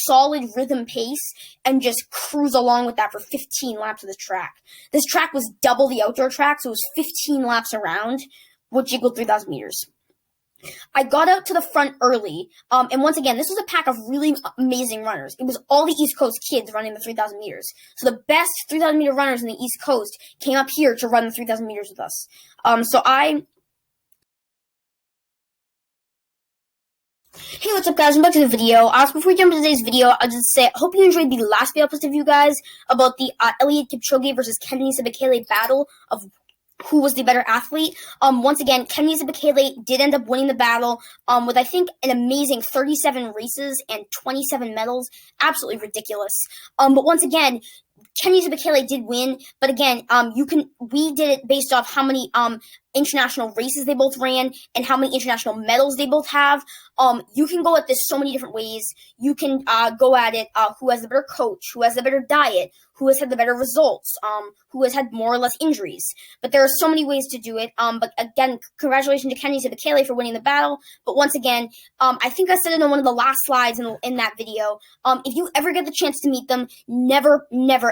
solid rhythm pace and just cruise along with that for 15 laps of the track. This track was double the outdoor track, so it was 15 laps around, which equaled 3,000 meters. I got out to the front early, and once again, this was a pack of really amazing runners. It was all the East Coast kids running the 3,000 meters. So the best 3,000 meter runners in the East Coast came up here to run the 3,000 meters with us. Hey, what's up, guys? Welcome back to the video. So before we jump into today's video, I'll just say I hope you enjoyed the last video I posted for you guys about the Eliud Kipchoge versus Kenenisa Bekele battle of who was the better athlete. Once again, Kenenisa Bekele did end up winning the battle with, I think, an amazing 37 races and 27 medals. Absolutely ridiculous. But once again, Kenenisa Bekele did win, but again, we did it based off how many international races they both ran and how many international medals they both have. You can go at this so many different ways. You can go at it who has the better coach, who has the better diet, who has had the better results, who has had more or less injuries. But there are so many ways to do it. But again, congratulations to Kenenisa Bekele for winning the battle. But once again, I think I said it in one of the last slides in that video. If you ever get the chance to meet them, never,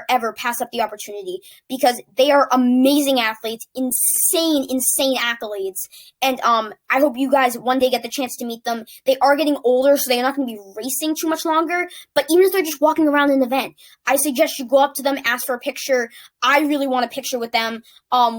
ever pass up the opportunity, because they are amazing athletes, insane accolades. And I hope you guys one day get the chance to meet them. They are getting older, so they're not going to be racing too much longer. But even if they're just walking around an event, I suggest you go up to them, ask for a picture. I really want a picture with them,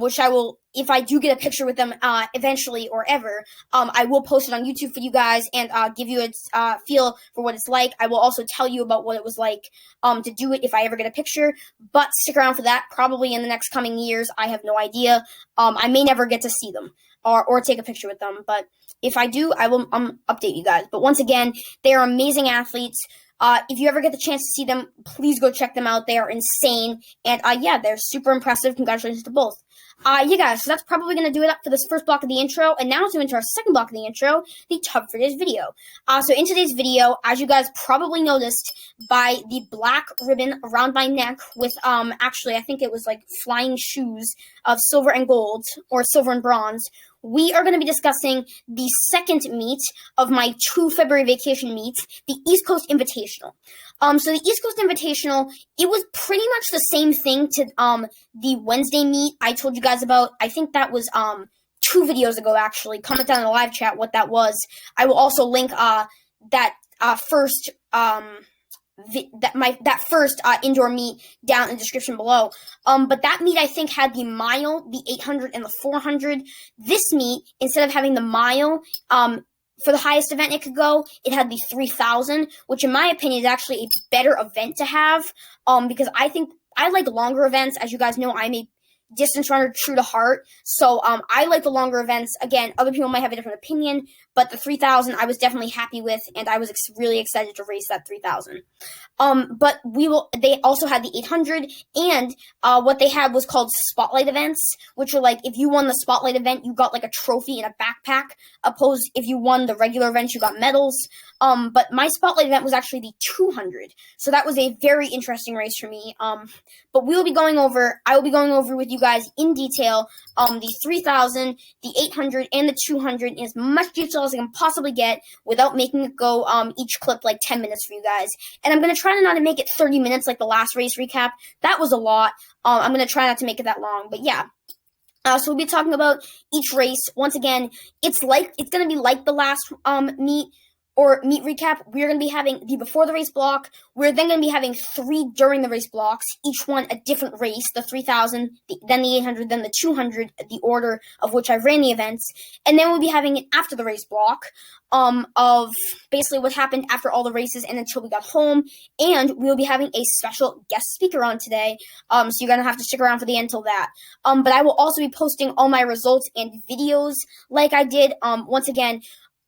which I will, if I do get a picture with them eventually or ever, I will post it on YouTube for you guys and give you a feel for what it's like. I will also tell you about what it was like to do it if I ever get a picture. But stick around for that. Probably in the next coming years. I have no idea. I may never get to see them or take a picture with them. But if I do, I will update you guys. But once again, they are amazing athletes. If you ever get the chance to see them, please go check them out. They are insane. And yeah, they're super impressive. Congratulations to both. Yeah, guys, so that's probably going to do it up for this first block of the intro. And now let's move into our second block of the intro, the tub for today's video. So in today's video, as you guys probably noticed by the black ribbon around my neck with, actually, I think it was like flying shoes of silver and gold, or silver and bronze, we are going to be discussing the second meet of my 2 February vacation meets, the East Coast Invitational. So the East Coast Invitational, it was pretty much the same thing to the Wednesday meet I told you guys about. I think that was 2 videos ago, actually. Comment down in the live chat what that was. I will also link that first indoor meet down in the description below. But that meet, I think, had the mile, the 800, and the 400. This meet, instead of having the mile, for the highest event it could go, it had the 3,000, which in my opinion is actually a better event to have, because I think I like longer events. As you guys know, I'm a distance runner true to heart, so I like the longer events. Again, other people might have a different opinion, but the 3,000 I was definitely happy with, and I was really excited to race that 3,000. But they also had the 800, and what they had was called spotlight events, which were like, if you won the spotlight event, you got like a trophy and a backpack, opposed if you won the regular events, you got medals. But my spotlight event was actually the 200, so that was a very interesting race for me. But I will be going over with you guys in detail the 3,000, the 800, and the 200 in as much detail as I can possibly get without making it go each clip like 10 minutes for you guys. And I'm going to try not to make it 30 minutes like the last race recap. That was a lot. I'm going to try not to make it that long, but yeah. So we'll be talking about each race. Once again, it's going to be like the last meet recap. We're going to be having the before the race block. We're then going to be having 3 during the race blocks, each one a different race, the 3,000, then the 800, then the 200, the order of which I ran the events. And then we'll be having an after the race block of basically what happened after all the races and until we got home. And we'll be having a special guest speaker on today, so you're going to have to stick around for the end till that. But I will also be posting all my results and videos like I did. Once again,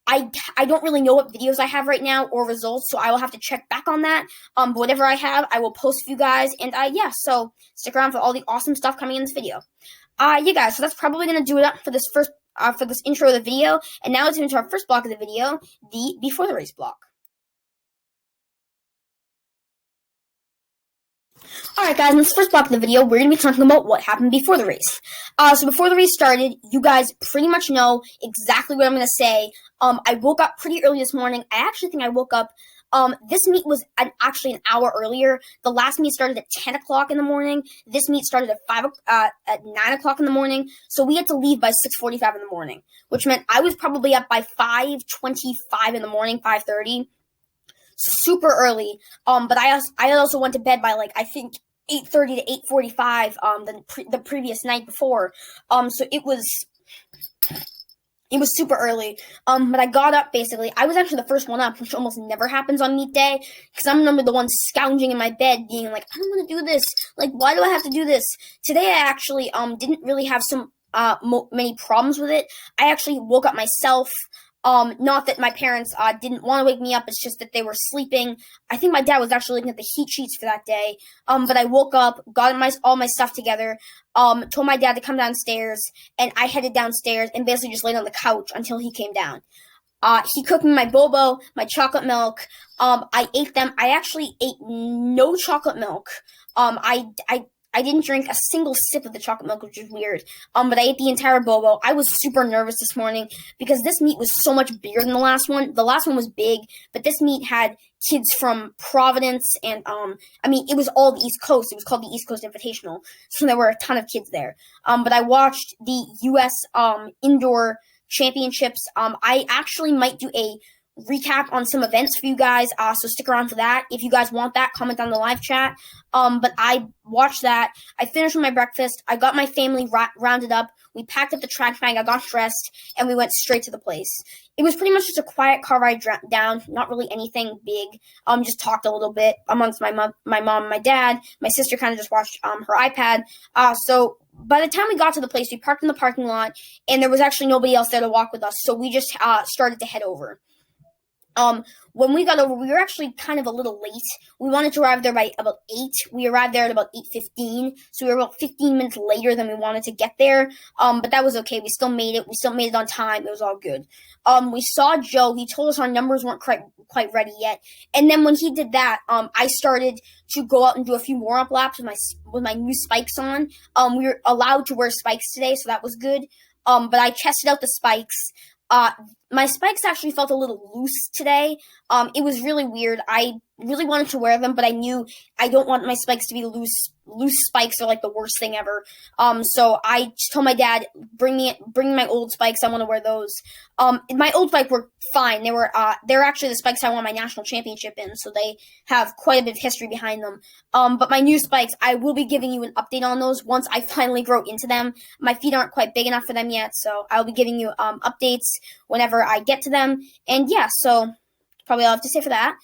I don't really know what videos I have right now or results, so I will have to check back on that. But whatever I have, I will post for you guys. And yeah, so stick around for all the awesome stuff coming in this video. Yeah, guys, so that's probably going to do it up for this for this intro of the video. And now let's move into our first block of the video, the before the race block. Alright guys, in this first block of the video, we're going to be talking about what happened before the race. So before the race started, you guys pretty much know exactly what I'm going to say. I woke up pretty early this morning. I actually think I woke up This meet was actually an hour earlier. The last meet started at 10 o'clock in the morning. This meet started at 9 o'clock in the morning. So we had to leave by 6:45 in the morning, which meant I was probably up by 5:25 in the morning, 5:30. Super early. But I also went to bed by I think 8:30 to 8:45 the previous night before. So it was super early. But I got up basically. I was actually the first one up, which almost never happens on meet day, because I remember the one scounging in my bed being like, I don't want to do this. Why do I have to do this? Today I actually didn't really have many problems with it. I actually woke up myself. Not that my parents didn't want to wake me up. It's just that they were sleeping. I think my dad was actually looking at the heat sheets for that day. But I woke up, got all my stuff together, told my dad to come downstairs, and I headed downstairs and basically just laid on the couch until he came down. He cooked me my boba, my chocolate milk. I ate them. I actually ate no chocolate milk. I didn't drink a single sip of the chocolate milk, which is weird. But I ate the entire boba. I was super nervous this morning because this meet was so much bigger than the last one. The last one was big, but this meet had kids from Providence and, it was all the East Coast. It was called the East Coast Invitational. So there were a ton of kids there. But I watched the U.S. Indoor Championships. I actually might do a recap on some events for you guys, so stick around for that. If you guys want that, comment down in the live chat. But I watched that. I finished with my breakfast. I got my family rounded up. We packed up the trash bag. I got dressed, and we went straight to the place. It was pretty much just a quiet car ride down. Not really anything big. Just talked a little bit amongst my mom, and my dad. My sister kind of just watched her iPad. So by the time we got to the place, we parked in the parking lot, and there was actually nobody else there to walk with us. So we just started to head over. When we got over, we were actually kind of a little late. We wanted to arrive there by about 8. We arrived there at about 8:15, so we were about 15 minutes later than we wanted to get there. But that was okay. We still made it. We still made it on time. It was all good. We saw Joe. He told us our numbers weren't quite ready yet. And then when he did that, I started to go out and do a few warm-up laps with my new spikes on. We were allowed to wear spikes today, so that was good. But I tested out the spikes. My spikes actually felt a little loose today. It was really weird. I really wanted to wear them, but I knew I don't want my spikes to be loose. Loose spikes are the worst thing ever. So I just told my dad, bring me my old spikes. I want to wear those. My old spikes were fine. They're actually the spikes I won my national championship in, so they have quite a bit of history behind them. But my new spikes, I will be giving you an update on those once I finally grow into them. My feet aren't quite big enough for them yet, so I'll be giving you updates whenever I get to them. And yeah, so probably all I have to say for that.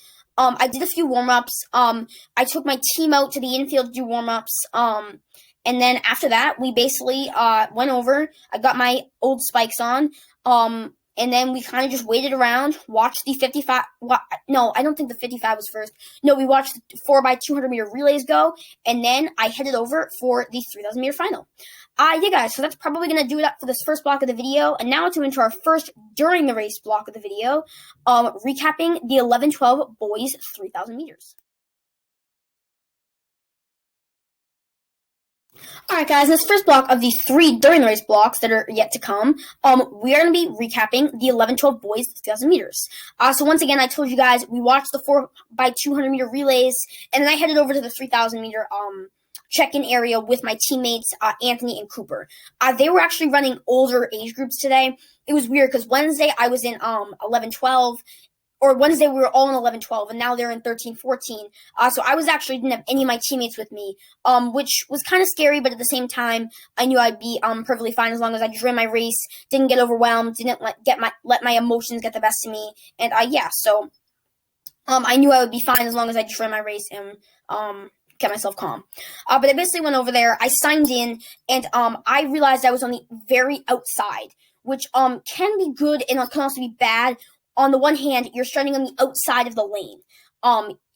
I did a few warm-ups. I took my team out to the infield to do warm-ups. And then after that, we basically went over. I got my old spikes on. And then we kind of just waited around, watched the 55. No, I don't think the 55 was first. No, we watched the 4x200 meter relays go. And then I headed over for the 3,000 meter final. Yeah, guys, so that's probably going to do it up for this first block of the video. And now to into our first during the race block of the video, recapping the 11-12 boys 3,000 meters. Alright guys, in this first block of the 3 during the race blocks that are yet to come, we are going to be recapping the 11-12 boys 3,000 meters. So once again, I told you guys, we watched the 4x200 meter relays, and then I headed over to the 3,000 meter check-in area with my teammates, Anthony and Cooper. They were actually running older age groups today. It was weird because Wednesday I was in 11-12, or Wednesday we were all in 11-12, and now they're in 13-14. So I didn't have any of my teammates with me, which was kind of scary, but at the same time, I knew I'd be perfectly fine as long as I just ran my race, didn't get overwhelmed, didn't let my emotions get the best of me, and so I knew I would be fine as long as I just ran my race and get myself calm. But I basically went over there, I signed in, and I realized I was on the very outside, which can be good and can also be bad. On the one hand, you're starting on the outside of the lane.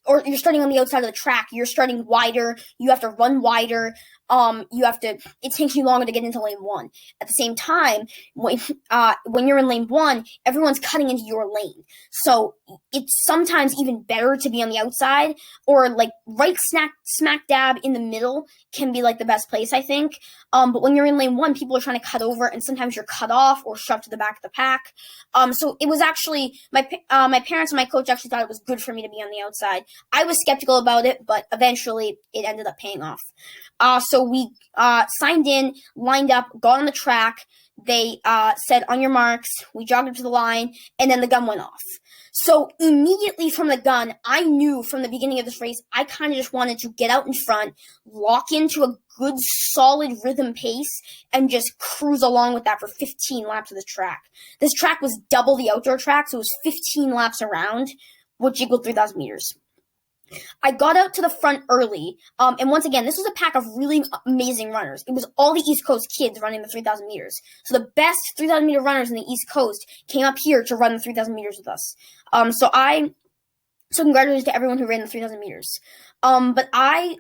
or you're starting on the outside of the track, you're starting wider, you have to run wider, it takes you longer to get into lane 1. At the same time, when you're in lane 1, everyone's cutting into your lane. So it's sometimes even better to be on the outside, or like right smack dab in the middle can be like the best place, I think. But when you're in lane 1, people are trying to cut over, and sometimes you're cut off or shoved to the back of the pack. So it was actually, my parents and my coach actually thought it was good for me to be on the outside. I was skeptical about it, but eventually it ended up paying off. So we signed in, lined up, got on the track. They said, on your marks, we jogged up to the line, and then the gun went off. So immediately from the gun, I knew from the beginning of this race, I kind of just wanted to get out in front, lock into a good, solid rhythm pace, and just cruise along with that for 15 laps of the track. This track was double the outdoor track, so it was 15 laps around, which equaled 3,000 meters. I got out to the front early, and once again, this was a pack of really amazing runners. It was all the East Coast kids running the 3,000 meters. So the best 3,000 meter runners in the East Coast came up here to run the 3,000 meters with us. So congratulations to everyone who ran the 3,000 meters. But I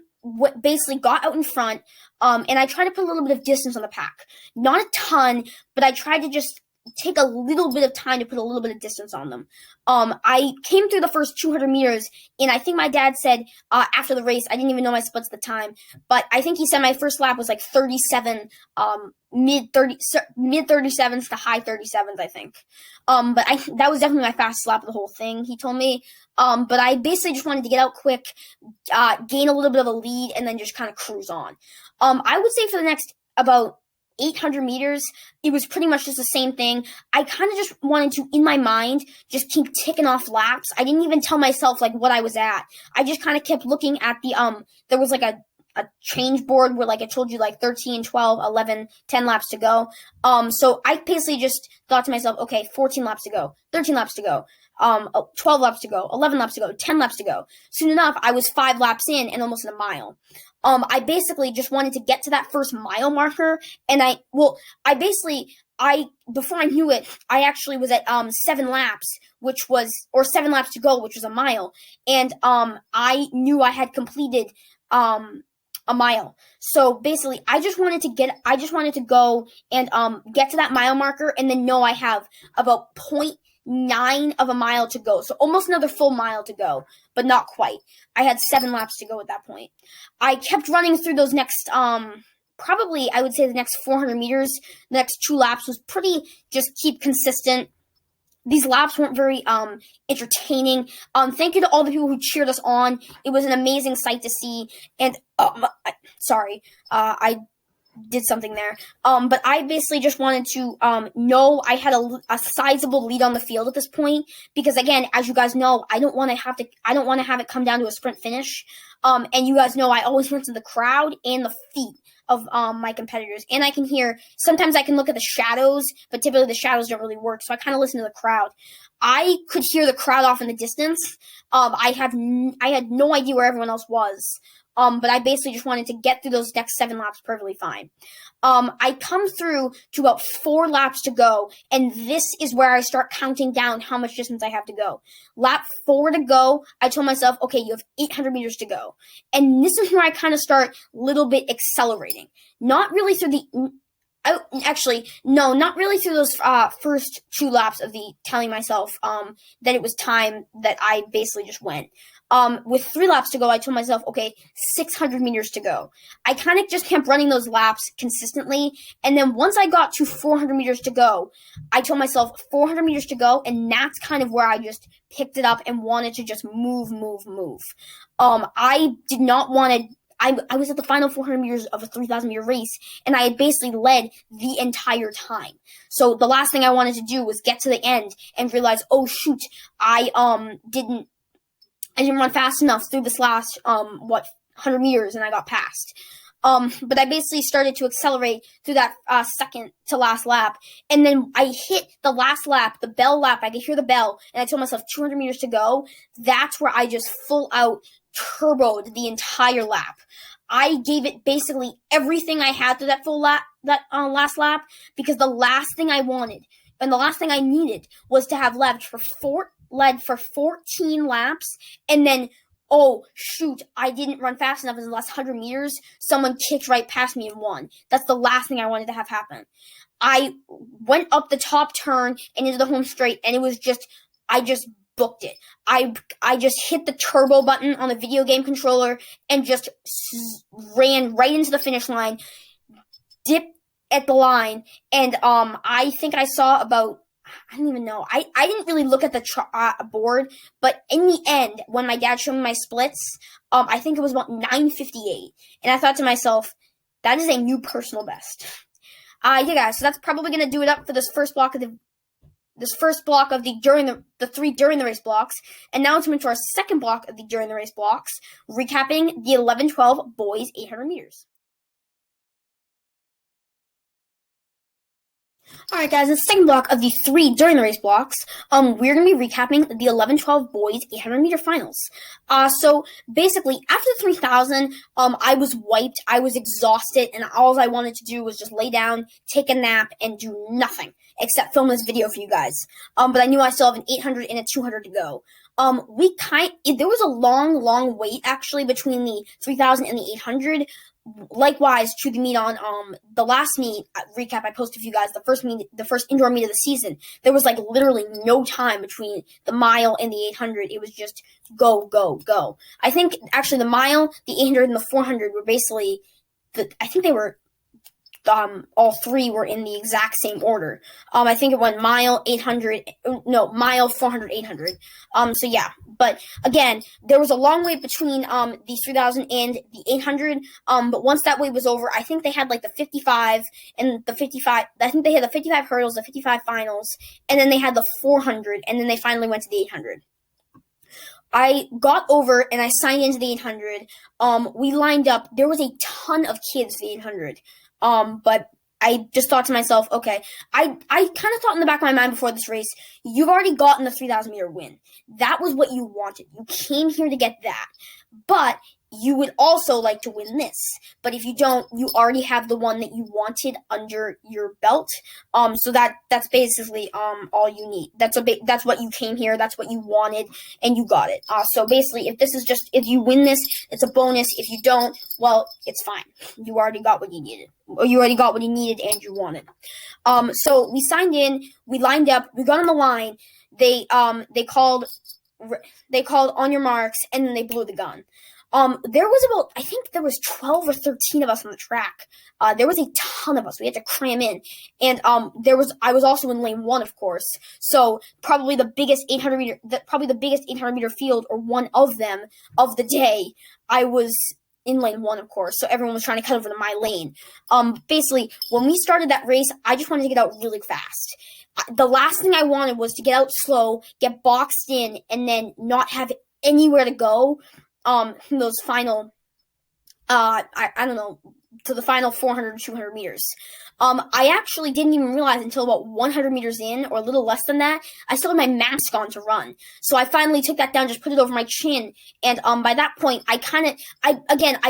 basically got out in front, and I tried to put a little bit of distance on the pack. Not a ton, but I tried to just take a little bit of time to put a little bit of distance on them. I came through the first 200 meters, and I think my dad said after the race, I didn't even know my splits at the time, but I think he said my first lap was like 37, mid 37s to high 37s, I think. But that was definitely my fastest lap of the whole thing, he told me. But I basically just wanted to get out quick, gain a little bit of a lead, and then just kind of cruise on. I would say for the next about 800 meters, it was pretty much just the same thing. I kind of just wanted to, in my mind, just keep ticking off laps. I didn't even tell myself like what I was at. I just kind of kept looking at the there was like a change board where like it told you like 13, 12, 11, 10 laps to go. So I basically just thought to myself, okay, 14 laps to go, 13 laps to go, 12 laps to go, 11 laps to go, 10 laps to go. Soon enough, I was 5 laps in and almost in a mile. I basically just wanted to get to that first mile marker, and before I knew it, I actually was at 7 laps, or 7 laps to go, which was a mile, and I knew I had completed a mile. So basically, I just wanted to go and get to that mile marker, and then know I have about 0.9 of a mile to go. So almost another full mile to go, but not quite. I had 7 laps to go at that point. I kept running through those next, probably I would say the next 400 meters, the next 2 laps was pretty just keep consistent. These laps weren't very entertaining. Thank you to all the people who cheered us on. It was an amazing sight to see. And I did something there. But I basically just wanted to know I had a sizable lead on the field at this point, because again, as you guys know, I don't want to have it come down to a sprint finish. And you guys know I always listen to the crowd and the feet of my competitors, and sometimes I can look at the shadows, but typically the shadows don't really work, so I kind of listen to the crowd. I could hear the crowd off in the distance. I had no idea where everyone else was. But I basically just wanted to get through those next 7 laps perfectly fine. I come through to about 4 laps to go, and this is where I start counting down how much distance I have to go. Lap 4 to go, I told myself, okay, you have 800 meters to go. And this is where I kind of start a little bit accelerating. Not really through not really through those first 2 laps of the telling myself that it was time that I basically just went. With 3 laps to go, I told myself, okay, 600 meters to go. I kind of just kept running those laps consistently, and then once I got to 400 meters to go, I told myself 400 meters to go, and that's kind of where I just picked it up and wanted to just move. I did not want to. I was at the final 400 meters of a 3,000 meter race, and I had basically led the entire time. So the last thing I wanted to do was get to the end and realize, oh shoot, I didn't run fast enough through this last 100 meters, and I got passed. But I basically started to accelerate through that second to last lap, and then I hit the last lap, the bell lap. I could hear the bell, and I told myself 200 meters to go. That's where I just full out turboed the entire lap. I gave it basically everything I had through that full lap, last lap, because the last thing I wanted and the last thing I needed was to have led for 14 laps and then oh, shoot, I didn't run fast enough in the last 100 meters. Someone kicked right past me and won. That's the last thing I wanted to have happen. I went up the top turn and into the home straight, and it was just, I just booked it. I just hit the turbo button on the video game controller and just ran right into the finish line, dipped at the line, and I think I saw about, I don't even know. I didn't really look at the board, but in the end, when my dad showed me my splits, I think it was about 9:58, and I thought to myself, that is a new personal best. Yeah, guys. So that's probably gonna do it up for this first block of the three during the race blocks, and now let's move to our second block of the during the race blocks, recapping the 11-12 boys 800 meters. Alright guys, in the second block of the three during the race blocks, we're going to be recapping the 11-12 boys 800 meter finals. So basically, after the 3000, I was wiped, I was exhausted, and all I wanted to do was just lay down, take a nap, and do nothing, except film this video for you guys. But I knew I still have an 800 and a 200 to go. There was a long wait, actually, between the 3000 and the 800. Likewise, to the meet on the last meet recap I posted for you guys, the first indoor meet of the season, there was like literally no time between the mile and the 800. It was just go, go, go. I think actually the mile, the 800, and the 400 were basically I think they were all three were in the exact same order. I think it went mile, 800, no, mile, 400, 800. So yeah, but again, there was a long wait between the 3000 and the 800. But once that wait was over, I think they had like the 55 and the 55. I think they had the 55 hurdles, the 55 finals, and then they had the 400, and then they finally went to the 800. I got over and I signed into the 800. We lined up. There was a ton of kids for the 800. But I just thought to myself, okay, I kind of thought in the back of my mind before this race, you've already gotten the 3,000 meter win. That was what you wanted. You came here to get that. But you would also like to win this. But if you don't, you already have the one that you wanted under your belt. So that's basically all you need. That's what you came here. That's what you wanted, and you got it. So basically, if you win this, it's a bonus. If you don't, well, it's fine. You already got what you needed. Or you already got what you needed and you wanted. So we signed in. We lined up. We got on the line. They called on your marks, and then they blew the gun. There was about, I think there was 12 or 13 of us on the track. There was a ton of us. We had to cram in. And, I was also in lane 1, of course. So probably the biggest 800 meter field, or one of them, of the day. I was in lane 1, of course. So everyone was trying to cut over to my lane. Basically, when we started that race, I just wanted to get out really fast. The last thing I wanted was to get out slow, get boxed in, and then not have anywhere to go. Those final, I don't know, to the final 400, 200 meters. I actually didn't even realize until about 100 meters in, or a little less than that, I still had my mask on to run. So I finally took that down, just put it over my chin, and by that point, I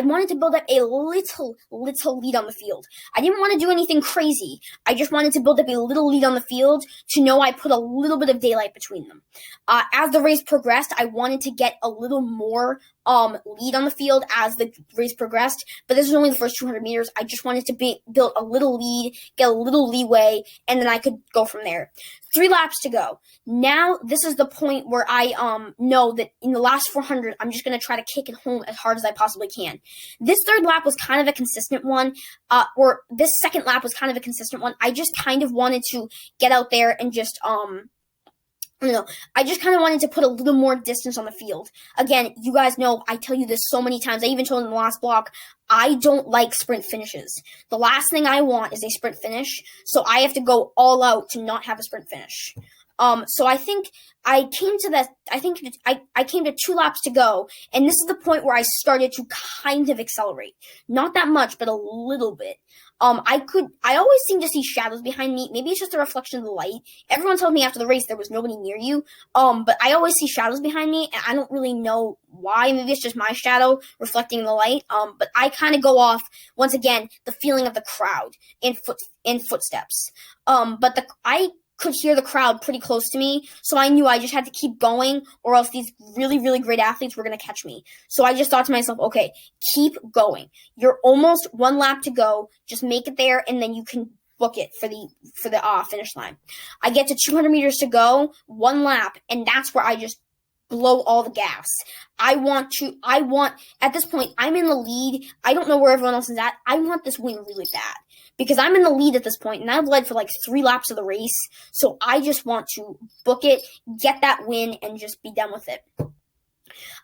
wanted to build up a little lead on the field. I didn't want to do anything crazy. I just wanted to build up a little lead on the field to know I put a little bit of daylight between them. As the race progressed, I wanted to get a little more lead on the field as the race progressed, but this was only the first 200 meters. I just wanted to build a little lead, get a little leeway, and then I could go from there. 3 laps to go. Now, this is the point where I know that in the last 400, I'm just going to try to kick it home as hard as I possibly can. This third lap was kind of a consistent one, or this second lap was kind of a consistent one. I just kind of wanted to get out there and just, I just kind of wanted to put a little more distance on the field. Again, you guys know, I tell you this so many times. I even told in the last block, I don't like sprint finishes. The last thing I want is a sprint finish, so I have to go all out to not have a sprint finish. So I think I came to I came to 2 laps to go, and this is the point where I started to kind of accelerate. Not that much, but a little bit. I always seem to see shadows behind me. Maybe it's just a reflection of the light. Everyone told me after the race there was nobody near you. But I always see shadows behind me, and I don't really know why. Maybe it's just my shadow reflecting the light. But I kind of go off, once again, the feeling of the crowd and footsteps. But could hear the crowd pretty close to me, so I knew I just had to keep going, or else these really, really great athletes were going to catch me. So I just thought to myself, okay, keep going. You're almost one lap to go. Just make it there, and then you can book it for the finish line. I get to 200 meters to go, one lap, and that's where I just blow all the gas. At this point, I'm in the lead. I don't know where everyone else is at. I want this win really bad because I'm in the lead at this point, and I've led for like 3 laps of the race. So I just want to book it, get that win, and just be done with it.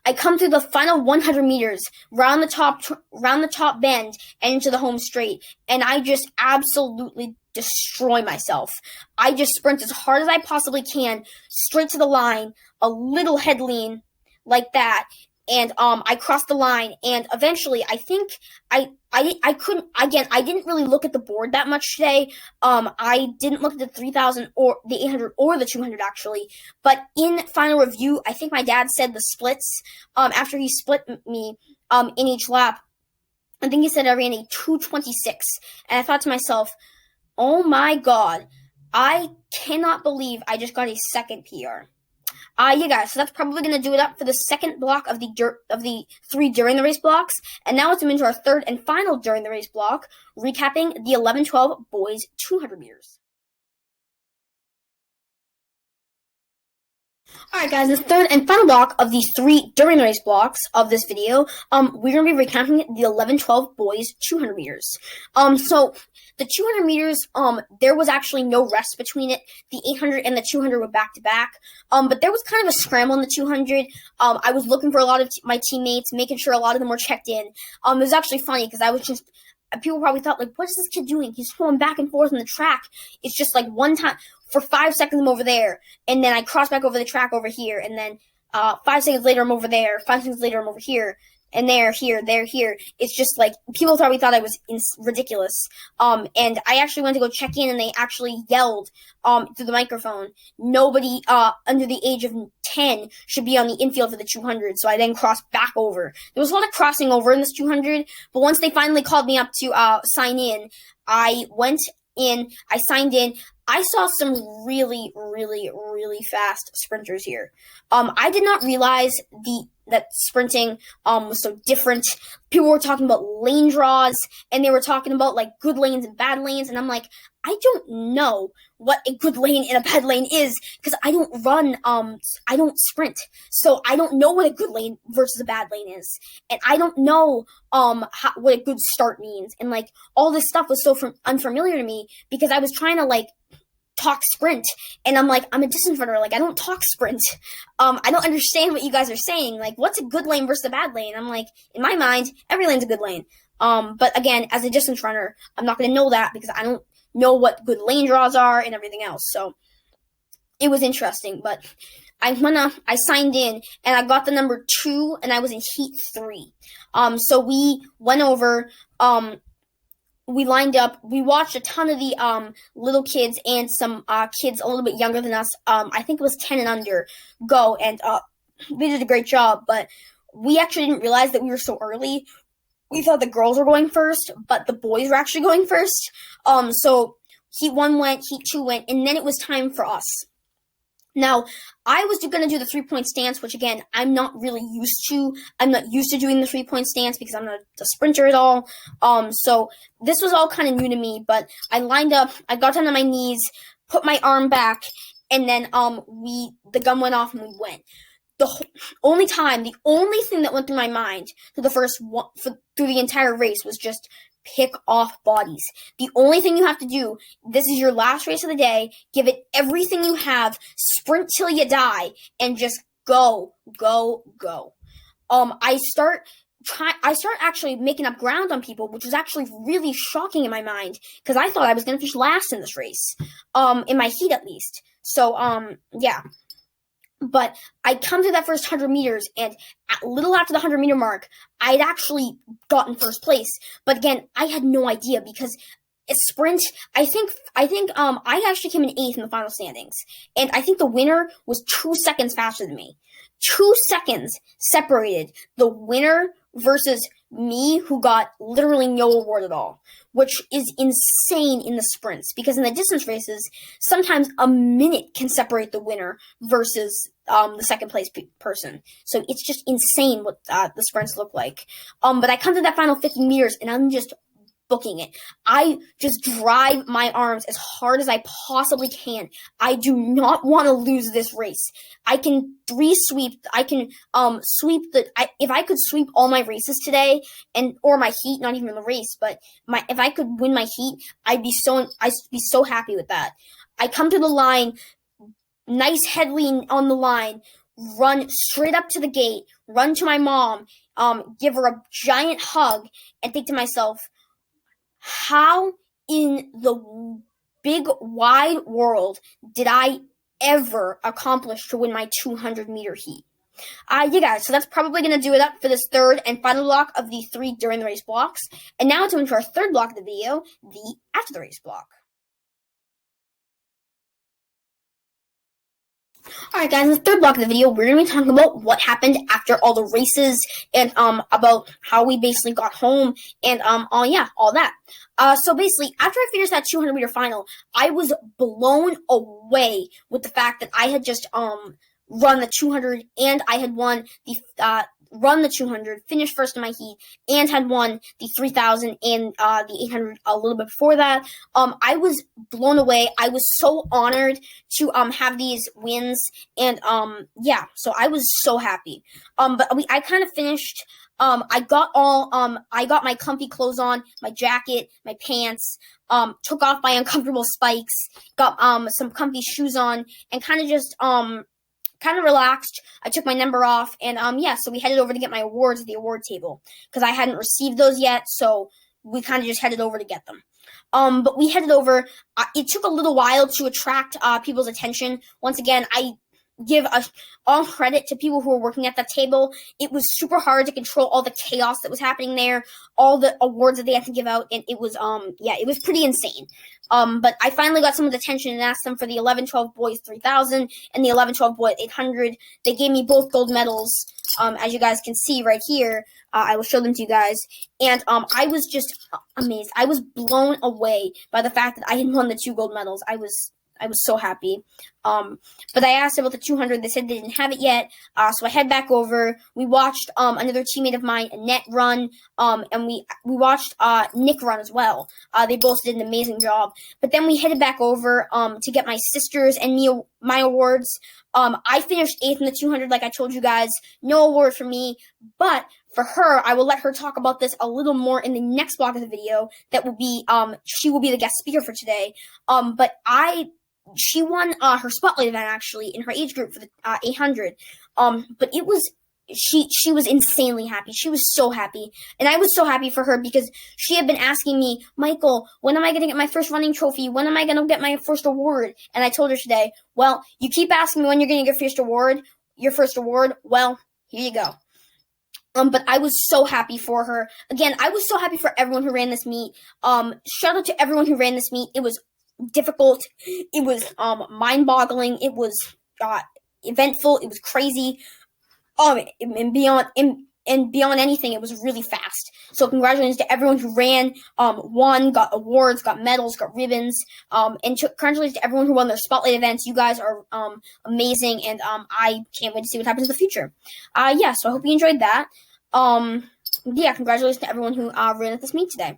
I come through the final 100 meters, round the top bend, and into the home straight, and I just absolutely destroy myself. I just sprint as hard as I possibly can, straight to the line, a little head lean like that, and I crossed the line, and eventually I think I didn't really look at the board that much today. I didn't look at the 3,000 or the 800 or the 200 actually, but in final review, I think my dad said the splits after he split me in each lap. I think he said I ran a 2:26, and I thought to myself, oh my god, I cannot believe I just got a second PR. Yeah, guys, so that's probably going to do it up for the second block of the 3 during the race blocks. And now let's move into our third and final during the race block, recapping the 11-12 boys 200 meters. Alright guys, the third and final block of the 3 during the race blocks of this video, we're going to be recounting the 11-12 boys 200 meters. So the 200 meters, there was actually no rest between it. The 800 and the 200 were back to back. But there was kind of a scramble in the 200. I was looking for a lot of my teammates, making sure a lot of them were checked in. It was actually funny because I was just, people probably thought, like, what is this kid doing? He's going back and forth on the track. It's just like one time, for 5 seconds I'm over there, and then I cross back over the track over here, and then 5 seconds later I'm over there, 5 seconds later I'm over here, and there, here. It's just like, people probably thought I was ridiculous. And I actually went to go check in, and they actually yelled through the microphone, nobody under the age of 10 should be on the infield for the 200. So I then crossed back over. There was a lot of crossing over in this 200, but once they finally called me up to sign in, I went in, I signed in. I saw some really, really, really fast sprinters here. I did not realize that sprinting was so different. People were talking about lane draws, and they were talking about like good lanes and bad lanes, and I'm like, I don't know what a good lane and a bad lane is because I don't run, I don't sprint, so I don't know what a good lane versus a bad lane is, and I don't know what a good start means, and like all this stuff was so unfamiliar to me because I was trying to like talk sprint, and I'm like, I'm a distance runner, like I don't talk sprint. I don't understand what you guys are saying, like what's a good lane versus a bad lane? I'm like, in my mind, every lane's a good lane. But again, as a distance runner, I'm not going to know that because I don't know what good lane draws are and everything else. So it was interesting, but I signed in, and I got the number 2, and I was in heat 3. So we went over, we lined up, we watched a ton of the little kids and some kids a little bit younger than us, I think it was 10 and under, go, and they did a great job, but we actually didn't realize that we were so early. We thought the girls were going first, but the boys were actually going first. So heat 1 went, heat 2 went, and then it was time for us. Now, I was going to do the 3-point stance, which, again, I'm not really used to. I'm not used to doing the 3-point stance because I'm not a sprinter at all. So this was all kind of new to me, but I lined up, I got down on my knees, put my arm back, and then the gun went off and we went. The only thing that went through my mind through the entire race was just pick off bodies. The only thing you have to do, this is your last race of the day, give it everything you have, sprint till you die, and just go. I start actually making up ground on people, which was actually really shocking in my mind, because I thought I was going to finish last in this race, in my heat at least. So, yeah. But I come to that first 100 meters, and a little after the 100-meter mark, I'd actually gotten first place. But again, I had no idea because a sprint, I think I actually came in 8th in the final standings. And I think the winner was 2 seconds faster than me. 2 seconds separated the winner versus me, who got literally no award at all, which is insane in the sprints, because in the distance races, sometimes a minute can separate the winner versus the second place person. So it's just insane what the sprints look like. But I come to that final 50 meters, and I'm just booking it. I just drive my arms as hard as I possibly can. I do not want to lose this race. I can sweep. I can sweep if I could sweep all my races today, or my heat, not even the race, but if I could win my heat, I'd be so happy with that. I come to the line, nice head lean on the line, run straight up to the gate, run to my mom, give her a giant hug, and think to myself, how in the big wide world did I ever accomplish to win my 200-meter heat? Yeah, guys, so that's probably going to do it up for this third and final block of the 3 during the race blocks. And now it's into our third block of the video, the after the race block. Alright guys, in the third block of the video, we're going to be talking about what happened after all the races, and about how we basically got home, and all that. So basically, after I finished that 200-meter final, I was blown away with the fact that I had just run the 200, and I had won the run the 200, finished first in my heat, and had won the 3,000 and the 800 a little bit before that. I was blown away. I was so honored to have these wins, and yeah, so I was so happy. But I kind of finished. I got my comfy clothes on, my jacket, my pants, took off my uncomfortable spikes, got some comfy shoes on, and kind of just kind of relaxed. I took my number off, and yeah, so we headed over to get my awards at the award table, because I hadn't received those yet, so we kind of just headed over to get them. But we headed over. It took a little while to attract people's attention. Once again, I give all credit to people who were working at that table. It was super hard to control all the chaos that was happening there, all the awards that they had to give out, and it was yeah, it was pretty insane. But I finally got someone's attention and asked them for the 11-12 boys 3,000 and the 11-12 boys 800. They gave me both gold medals, as you guys can see right here. I will show them to you guys. And I was just amazed. I was blown away by the fact that I had won the 2 gold medals. I was so happy. But I asked about the 200. They said they didn't have it yet. So I head back over. We watched another teammate of mine, Annette, run. And we watched Nick run as well. They both did an amazing job. But then we headed back over to get my sisters and me my awards. I finished 8th in the 200, like I told you guys. No award for me. But for her, I will let her talk about this a little more in the next block of the video. That will be, she will be the guest speaker for today. But she won her spotlight event actually in her age group for the 800. But it was she was insanely happy. She was so happy, and I was so happy for her because she had been asking me, Michael, when am I going to get my first running trophy? When am I going to get my first award? And I told her today, well, you keep asking me when you're going to get your first award. Well, here you go. But I was so happy for her. Again, I was so happy for everyone who ran this meet. Shout out to everyone who ran this meet. It was difficult. It was mind-boggling. It was eventful. It was crazy. And beyond anything, it was really fast. So congratulations to everyone who ran, won, got awards, got medals, got ribbons, and congratulations to everyone who won their spotlight events. You guys are amazing, and I can't wait to see what happens in the future. Yeah, so I hope you enjoyed that. Yeah, congratulations to everyone who ran at this meet today.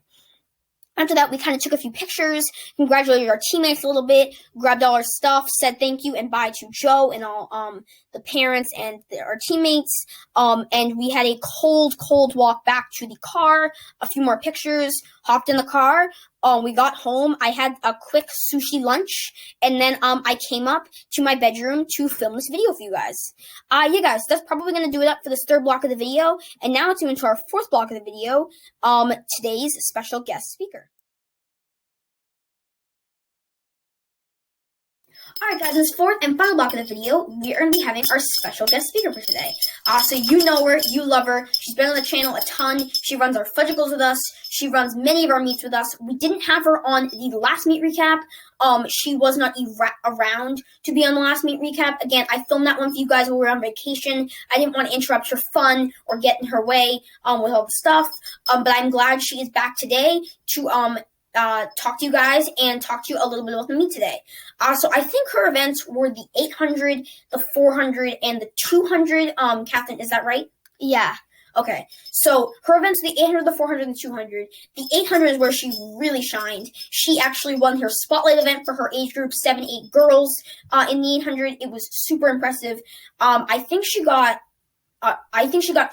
After that, we kind of took a few pictures, congratulated our teammates a little bit, grabbed all our stuff, said thank you and bye to Joe and all the parents and our teammates. And we had a cold walk back to the car, a few more pictures, hopped in the car. We got home. I had a quick sushi lunch, and then I came up to my bedroom to film this video for you guys. Yeah, guys, that's probably going to do it up for this third block of the video. And now it's into our fourth block of the video, today's special guest speaker. Alright guys, in this fourth and final block of the video, we are going to be having our special guest speaker for today. So you know her, you love her, she's been on the channel a ton, she runs our fudgicles with us, she runs many of our meets with us. We didn't have her on the last meet recap, she was not around to be on the last meet recap. Again, I filmed that one for you guys while we were on vacation. I didn't want to interrupt her fun or get in her way with all the stuff, but I'm glad she is back today to talk to you guys and talk to you a little bit about the meet today. So I think her events were the 800, the 400, and the 200. Catherine, is that right? Yeah. Okay. So her events were the 800, the 400, and the 200. The 800 is where she really shined. She actually won her spotlight event for her age group, 7-8 girls, in the 800. It was super impressive. I think she got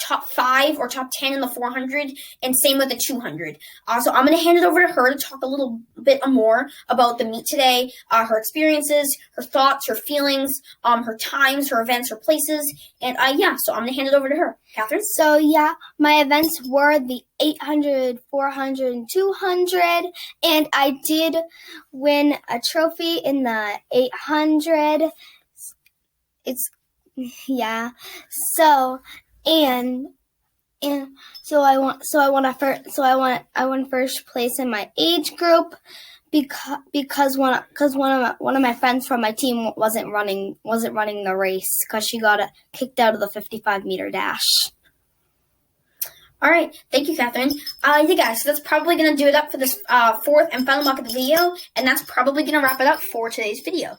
top 5 or top 10 in the 400, and same with the 200. So I'm going to hand it over to her to talk a little bit more about the meet today, her experiences, her thoughts, her feelings, her times, her events, her places, and yeah, so I'm going to hand it over to her. Catherine? So yeah, my events were the 800, 400, and 200, and I did win a trophy in the 800. So I won first place in my age group because one of my friends from my team wasn't running the race because she got kicked out of the 55-meter dash. All right, thank you, Catherine. Yeah, guys, so that's probably going to do it up for this fourth and final mock of the video, and that's probably going to wrap it up for today's video.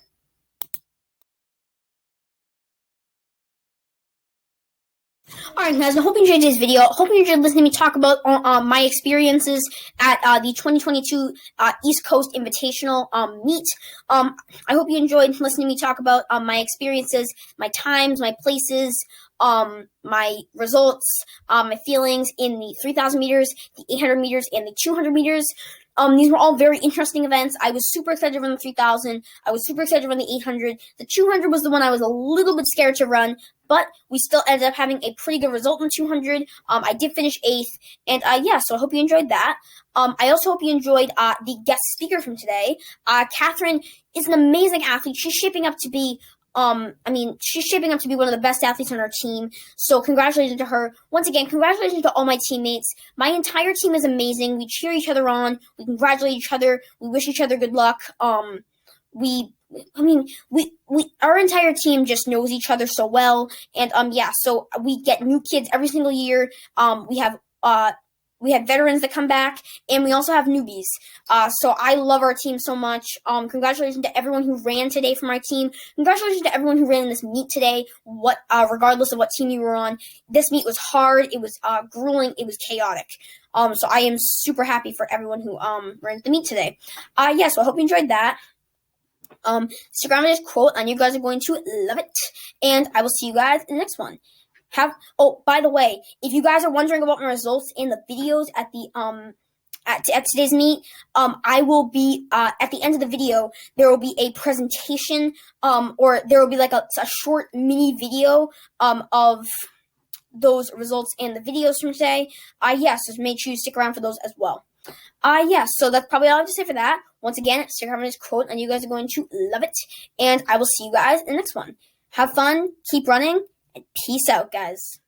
Alright guys, I hope you enjoyed today's video. Hope you enjoyed listening to me talk about my experiences at the 2022 East Coast Invitational meet. I hope you enjoyed listening to me talk about my experiences, my times, my places, my results, my feelings in the 3,000 meters, the 800 meters, and the 200 meters. These were all very interesting events. I was super excited to run the 3,000. I was super excited to run the 800. The 200 was the one I was a little bit scared to run, but we still ended up having a pretty good result in the 200. I did finish 8th, and yeah, so I hope you enjoyed that. I also hope you enjoyed the guest speaker from today. Catherine is an amazing athlete. She's shaping up to be she's shaping up to be one of the best athletes on our team. So congratulations to her. Once again, congratulations to all my teammates. My entire team is amazing. We cheer each other on. We congratulate each other. We wish each other good luck. Our entire team just knows each other so well. And yeah, so we get new kids every single year. We have veterans that come back, and we also have newbies. So I love our team so much. Congratulations to everyone who ran today for my team. Congratulations to everyone who ran in this meet today, regardless of what team you were on. This meet was hard. It was grueling. It was chaotic. So I am super happy for everyone who ran the meet today. Yeah, so I hope you enjoyed that. Instagram this quote, and you guys are going to love it. And I will see you guys in the next one. By the way, if you guys are wondering about my results in the videos at the at today's meet, I will be at the end of the video. There will be a presentation, or there will be like a short mini video of those results and the videos from today. Yes, so make sure you stick around for those as well. Yes, so that's probably all I have to say for that. Once again, stick around for this quote, and you guys are going to love it. And I will see you guys in the next one. Have fun, keep running, and peace out, guys.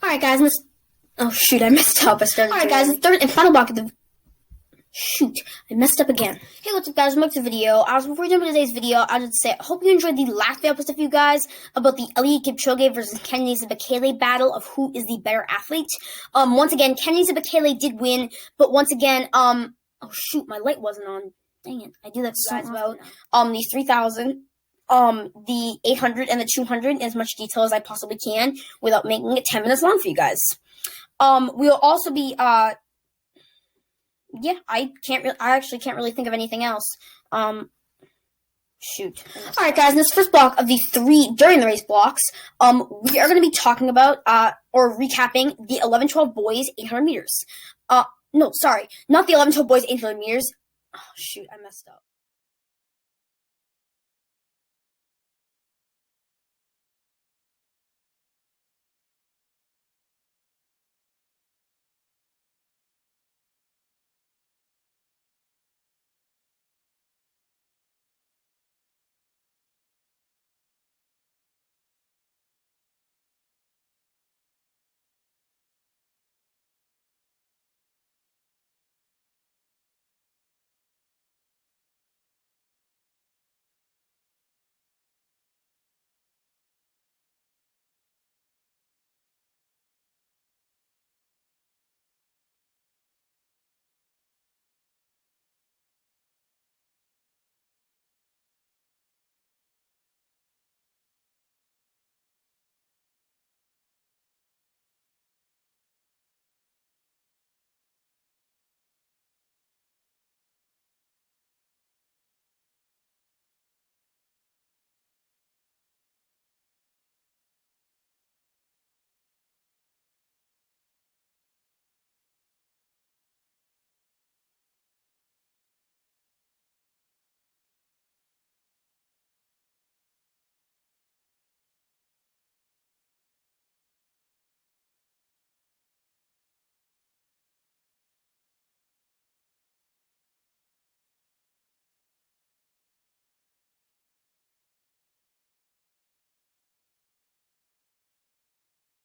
Alright, guys, oh, shoot, I messed up. Alright, guys, the third and final block of the... Shoot, I messed up again. Hey, what's up, guys? Welcome back to the video. Before we jump into today's video, I just say, I hope you enjoyed the last video I posted for you guys about the Eliud Kipchoge versus Kenenisa Bekele battle of who is the better athlete. Once again, Kenenisa Bekele did win, but once again, oh shoot, my light wasn't on. Dang it, I do that so guys about these 3,000, the 800 and the 200 in as much detail as I possibly can without making it 10 minutes long for you guys. We'll also be yeah, I actually can't really think of anything else. Shoot. Alright, guys, in this first block of the 3 during the race blocks, we are going to be talking about, or recapping the 11-12 boys 800 meters. No, sorry, not the 11-12 boys 800 meters. Oh, shoot, I messed up.